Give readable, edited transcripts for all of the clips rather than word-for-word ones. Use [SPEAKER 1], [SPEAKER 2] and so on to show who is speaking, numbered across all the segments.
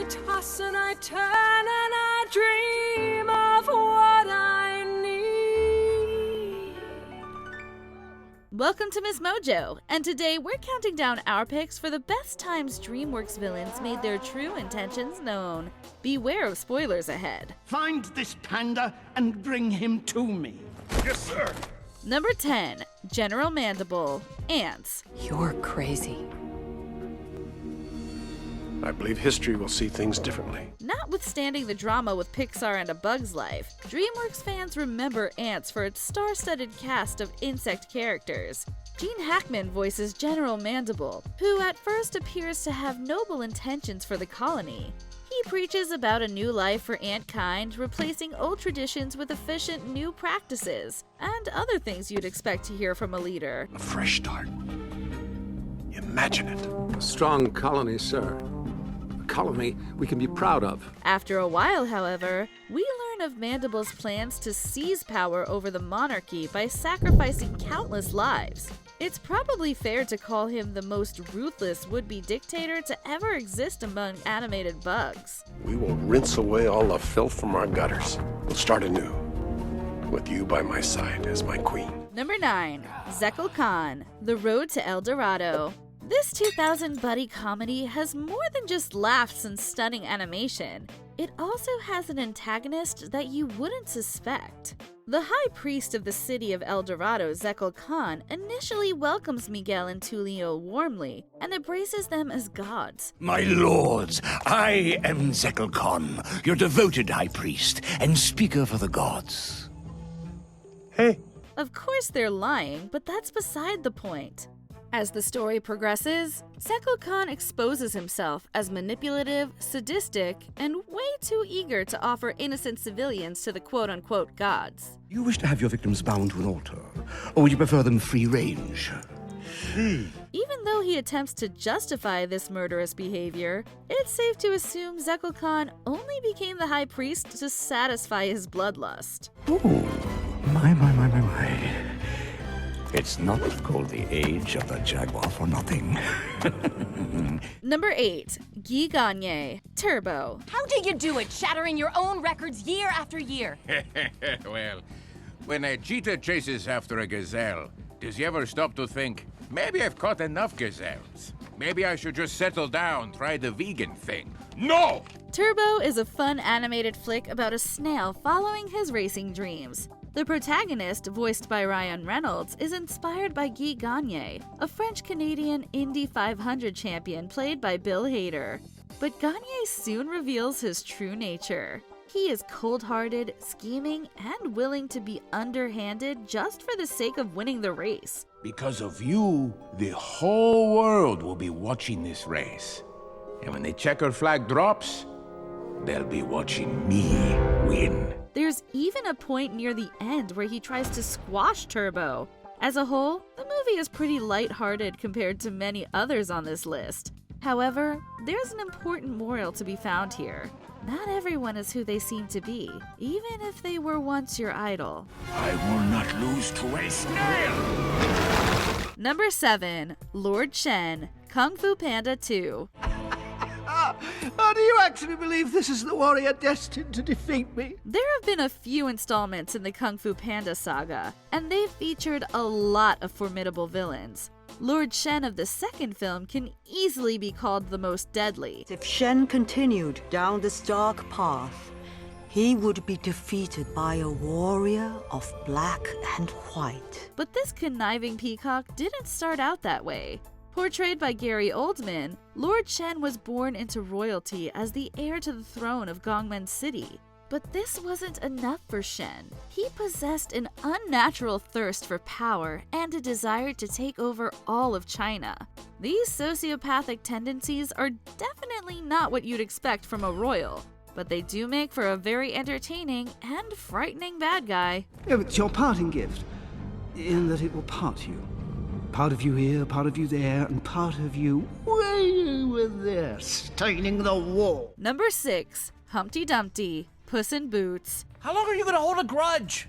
[SPEAKER 1] I toss and I turn and I dream of what I need.
[SPEAKER 2] Welcome to MsMojo, and today we're counting down our picks for the best times DreamWorks villains made their true intentions known. Beware of spoilers ahead.
[SPEAKER 3] Find this panda and bring him to me.
[SPEAKER 4] Yes, sir.
[SPEAKER 2] Number 10, General Mandible, Ants.
[SPEAKER 1] You're crazy.
[SPEAKER 4] I believe history will see things differently.
[SPEAKER 2] Notwithstanding the drama with Pixar and A Bug's Life, DreamWorks fans remember Ants for its star-studded cast of insect characters. Gene Hackman voices General Mandible, who at first appears to have noble intentions for the colony. He preaches about a new life for ant kind, replacing old traditions with efficient new practices, and other things you'd expect to hear from a leader.
[SPEAKER 4] A fresh start. Imagine it.
[SPEAKER 5] A strong colony, sir. A colony we can be proud of.
[SPEAKER 2] After a while, however, we learn of Mandible's plans to seize power over the monarchy by sacrificing countless lives. It's probably fair to call him the most ruthless would-be dictator to ever exist among animated bugs.
[SPEAKER 4] We will rinse away all the filth from our gutters. We'll start anew, with you by my side as my queen.
[SPEAKER 2] Number 9, Tzekel-Kan, The Road to El Dorado. This 2000 buddy comedy has more than just laughs and stunning animation. It also has an antagonist that you wouldn't suspect. The high priest of the city of El Dorado, Tzekel-Kan, initially welcomes Miguel and Tulio warmly and embraces them as gods.
[SPEAKER 6] My lords, I am Tzekel-Kan, your devoted high priest and speaker for the gods.
[SPEAKER 4] Hey.
[SPEAKER 2] Of course they're lying, but that's beside the point. As the story progresses, Tzekel-Kan exposes himself as manipulative, sadistic, and way too eager to offer innocent civilians to the quote-unquote gods.
[SPEAKER 6] You wish to have your victims bound to an altar, or would you prefer them free range?
[SPEAKER 2] Even though he attempts to justify this murderous behavior, it's safe to assume Tzekel-Kan only became the high priest to satisfy his bloodlust.
[SPEAKER 6] Oh, my. It's not called the age of the jaguar for nothing.
[SPEAKER 2] Number 8, Gagné, Turbo.
[SPEAKER 7] How do you do it, shattering your own records year after year?
[SPEAKER 8] Well, when a cheetah chases after a gazelle, does he ever stop to think, maybe I've caught enough gazelles? Maybe I should just settle down, try the vegan thing. No!
[SPEAKER 2] Turbo is a fun animated flick about a snail following his racing dreams. The protagonist, voiced by Ryan Reynolds, is inspired by Guy Gagné, a French-Canadian Indy 500 champion played by Bill Hader. But Gagné soon reveals his true nature. He is cold-hearted, scheming, and willing to be underhanded just for the sake of winning the race.
[SPEAKER 8] Because of you, the whole world will be watching this race. And when the checker flag drops, they'll be watching me win.
[SPEAKER 2] There's even a point near the end where he tries to squash Turbo. As a whole, the movie is pretty lighthearted compared to many others on this list. However, there's an important moral to be found here. Not everyone is who they seem to be, even if they were once your idol.
[SPEAKER 6] I will not lose to a snail!
[SPEAKER 2] Number 7, Lord Shen, Kung Fu Panda 2.
[SPEAKER 3] Do you actually believe this is the warrior destined to defeat me?
[SPEAKER 2] There have been a few installments in the Kung Fu Panda saga, and they've featured a lot of formidable villains. Lord Shen of the second film can easily be called the most deadly.
[SPEAKER 9] If Shen continued down this dark path, he would be defeated by a warrior of black and white.
[SPEAKER 2] But this conniving peacock didn't start out that way. Portrayed by Gary Oldman, Lord Shen was born into royalty as the heir to the throne of Gongmen City. But this wasn't enough for Shen. He possessed an unnatural thirst for power and a desire to take over all of China. These sociopathic tendencies are definitely not what you'd expect from a royal, but they do make for a very entertaining and frightening bad guy.
[SPEAKER 3] Yeah, it's your parting gift, in that it will part you. Part of you here, part of you there, and part of you way over there, staining the wall.
[SPEAKER 2] Number 6, Humpty Dumpty, Puss in Boots.
[SPEAKER 10] How long are you gonna hold a grudge?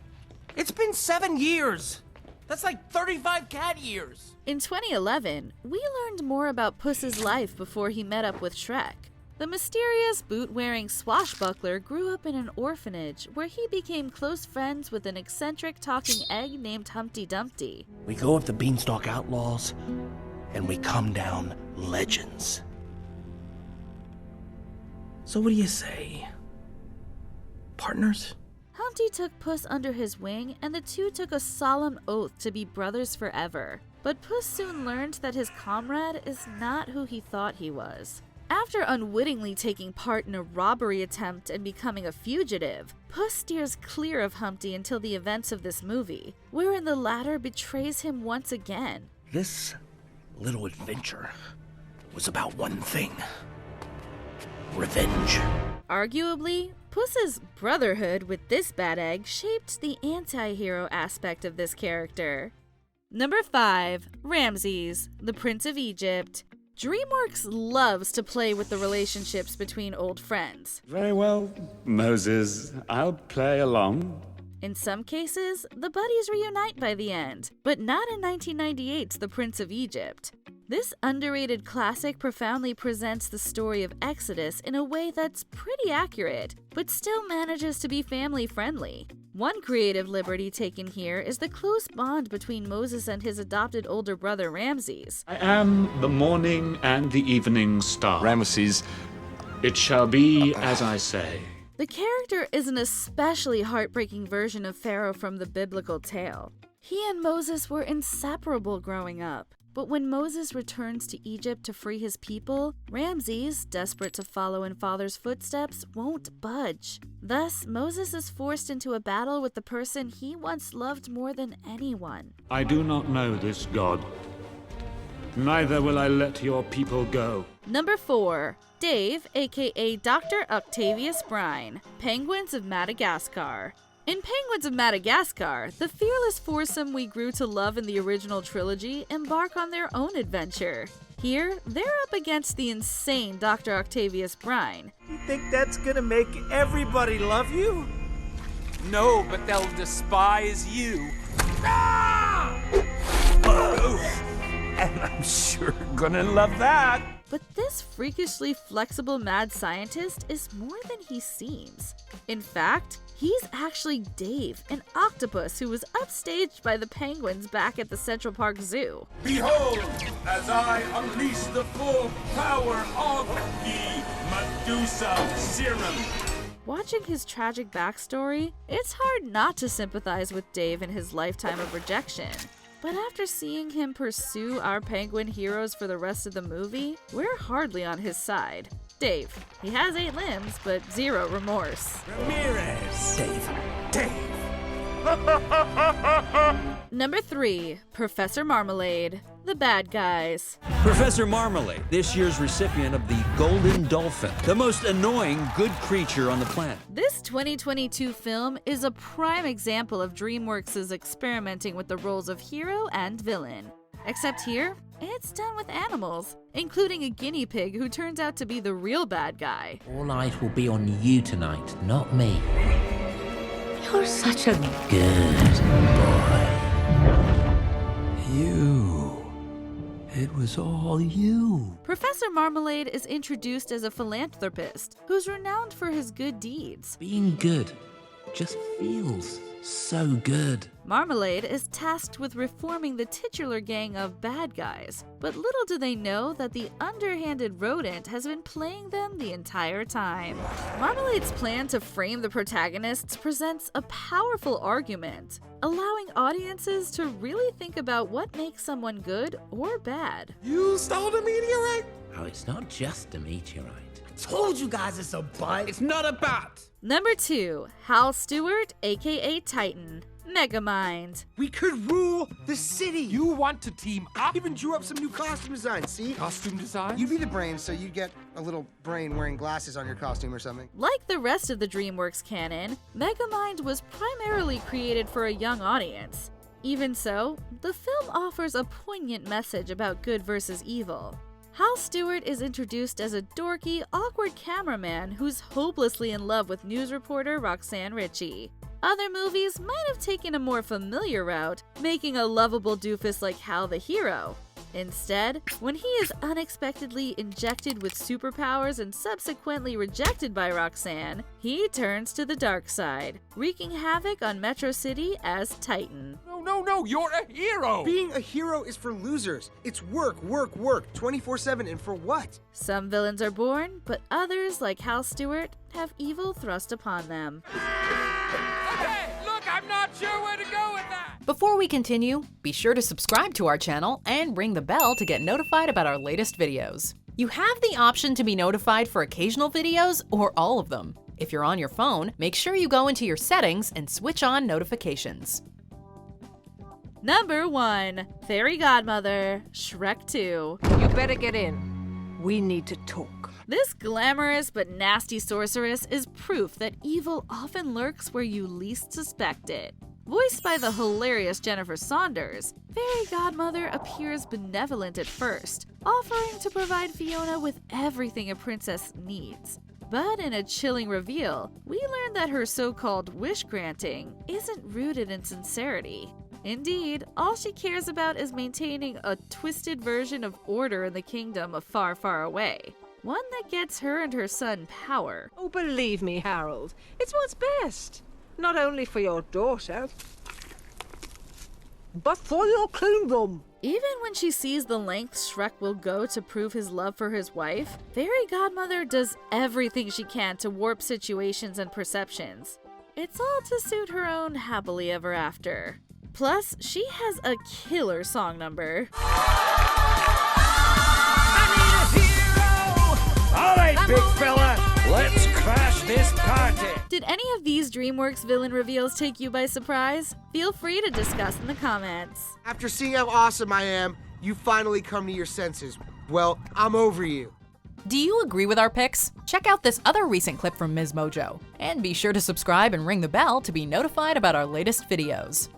[SPEAKER 10] It's been 7 years. That's like 35 cat years.
[SPEAKER 2] In 2011, we learned more about Puss's life before he met up with Shrek. The mysterious, boot-wearing swashbuckler grew up in an orphanage where he became close friends with an eccentric talking egg named Humpty Dumpty.
[SPEAKER 6] We go up the Beanstalk Outlaws, and we come down legends. So what do you say? Partners?
[SPEAKER 2] Humpty took Puss under his wing, and the two took a solemn oath to be brothers forever. But Puss soon learned that his comrade is not who he thought he was. After unwittingly taking part in a robbery attempt and becoming a fugitive, Puss steers clear of Humpty until the events of this movie, wherein the latter betrays him once again.
[SPEAKER 6] This little adventure was about one thing: revenge.
[SPEAKER 2] Arguably, Puss's brotherhood with this bad egg shaped the anti-hero aspect of this character. Number 5. Rameses, the Prince of Egypt. DreamWorks loves to play with the relationships between old friends.
[SPEAKER 11] Very well, Moses. I'll play along.
[SPEAKER 2] In some cases, the buddies reunite by the end, but not in 1998's The Prince of Egypt. This underrated classic profoundly presents the story of Exodus in a way that's pretty accurate, but still manages to be family-friendly. One creative liberty taken here is the close bond between Moses and his adopted older brother Rameses.
[SPEAKER 11] I am the morning and the evening star.
[SPEAKER 12] Rameses.
[SPEAKER 11] It shall be as I say.
[SPEAKER 2] The character is an especially heartbreaking version of Pharaoh from the biblical tale. He and Moses were inseparable growing up. But when Moses returns to Egypt to free his people, Rameses, desperate to follow in father's footsteps, won't budge. Thus, Moses is forced into a battle with the person he once loved more than anyone.
[SPEAKER 11] I do not know this god. Neither will I let your people go.
[SPEAKER 2] Number 4. Dave, aka Dr. Octavius Brine, Penguins of Madagascar. In Penguins of Madagascar, the fearless foursome we grew to love in the original trilogy embark on their own adventure. Here, they're up against the insane Dr. Octavius Brine.
[SPEAKER 10] You think that's gonna make everybody love you? No, but they'll despise you. Ah!
[SPEAKER 6] And I'm sure gonna love that.
[SPEAKER 2] But this freakishly flexible mad scientist is more than he seems. In fact, he's actually Dave, an octopus who was upstaged by the penguins back at the Central Park Zoo.
[SPEAKER 13] Behold, as I unleash the full power of the Medusa Serum.
[SPEAKER 2] Watching his tragic backstory, it's hard not to sympathize with Dave and his lifetime of rejection. But after seeing him pursue our penguin heroes for the rest of the movie, we're hardly on his side. Dave, he has 8 limbs, but 0 remorse.
[SPEAKER 13] Ramirez.
[SPEAKER 6] Dave.
[SPEAKER 2] Number 3. Professor Marmalade, the bad guys.
[SPEAKER 14] Professor Marmalade, this year's recipient of the Golden Dolphin, the most annoying good creature on the planet.
[SPEAKER 2] This 2022 film is a prime example of DreamWorks' experimenting with the roles of hero and villain. Except here, it's done with animals, including a guinea pig who turns out to be the real bad guy.
[SPEAKER 15] All eyes will be on you tonight, not me. You're such a good boy.
[SPEAKER 6] It was all you.
[SPEAKER 2] Professor Marmalade is introduced as a philanthropist who's renowned for his good deeds.
[SPEAKER 15] Being good just feels so good.
[SPEAKER 2] Marmalade is tasked with reforming the titular gang of bad guys, but little do they know that the underhanded rodent has been playing them the entire time. Marmalade's plan to frame the protagonists presents a powerful argument, allowing audiences to really think about what makes someone good or bad.
[SPEAKER 13] You stole the meteorite?
[SPEAKER 15] Oh, it's not just a meteorite.
[SPEAKER 10] Told you guys it's a butt.
[SPEAKER 13] It's not a bat.
[SPEAKER 2] Number 2. Hal Stewart, aka Titan, Megamind.
[SPEAKER 10] We could rule the city.
[SPEAKER 13] You want to team up?
[SPEAKER 16] Even drew up some new costume designs, see?
[SPEAKER 13] Costume design?
[SPEAKER 16] You'd be the brain, so you'd get a little brain wearing glasses on your costume or something.
[SPEAKER 2] Like the rest of the DreamWorks canon, Megamind was primarily created for a young audience. Even so, the film offers a poignant message about good versus evil. Hal Stewart is introduced as a dorky, awkward cameraman who's hopelessly in love with news reporter Roxanne Ritchie. Other movies might have taken a more familiar route, making a lovable doofus like Hal the hero. Instead, when he is unexpectedly injected with superpowers and subsequently rejected by Roxanne, he turns to the dark side, wreaking havoc on Metro City as Titan.
[SPEAKER 10] No, you're a hero!
[SPEAKER 16] Being a hero is for losers. It's work, 24/7, and for what?
[SPEAKER 2] Some villains are born, but others, like Hal Stewart, have evil thrust upon them.
[SPEAKER 10] Hey, look, I'm not sure where to go with that!
[SPEAKER 12] Before we continue, be sure to subscribe to our channel and ring the bell to get notified about our latest videos. You have the option to be notified for occasional videos or all of them. If you're on your phone, make sure you go into your settings and switch on notifications.
[SPEAKER 2] Number 1. Fairy Godmother, Shrek 2.
[SPEAKER 17] You better get in. We need to talk.
[SPEAKER 2] This glamorous but nasty sorceress is proof that evil often lurks where you least suspect it. Voiced by the hilarious Jennifer Saunders, Fairy Godmother appears benevolent at first, offering to provide Fiona with everything a princess needs. But in a chilling reveal, we learn that her so-called wish-granting isn't rooted in sincerity. Indeed, all she cares about is maintaining a twisted version of order in the kingdom of far, far away. One that gets her and her son power.
[SPEAKER 17] Oh, believe me, Harold, it's what's best. Not only for your daughter, but for your kingdom.
[SPEAKER 2] Even when she sees the lengths Shrek will go to prove his love for his wife, Fairy Godmother does everything she can to warp situations and perceptions. It's all to suit her own happily ever after. Plus, she has a killer song number.
[SPEAKER 6] Alright, big fella, let's crash this party!
[SPEAKER 2] Did any of these DreamWorks villain reveals take you by surprise? Feel free to discuss in the comments.
[SPEAKER 16] After seeing how awesome I am, you finally come to your senses. Well, I'm over you.
[SPEAKER 12] Do you agree with our picks? Check out this other recent clip from MsMojo. And be sure to subscribe and ring the bell to be notified about our latest videos.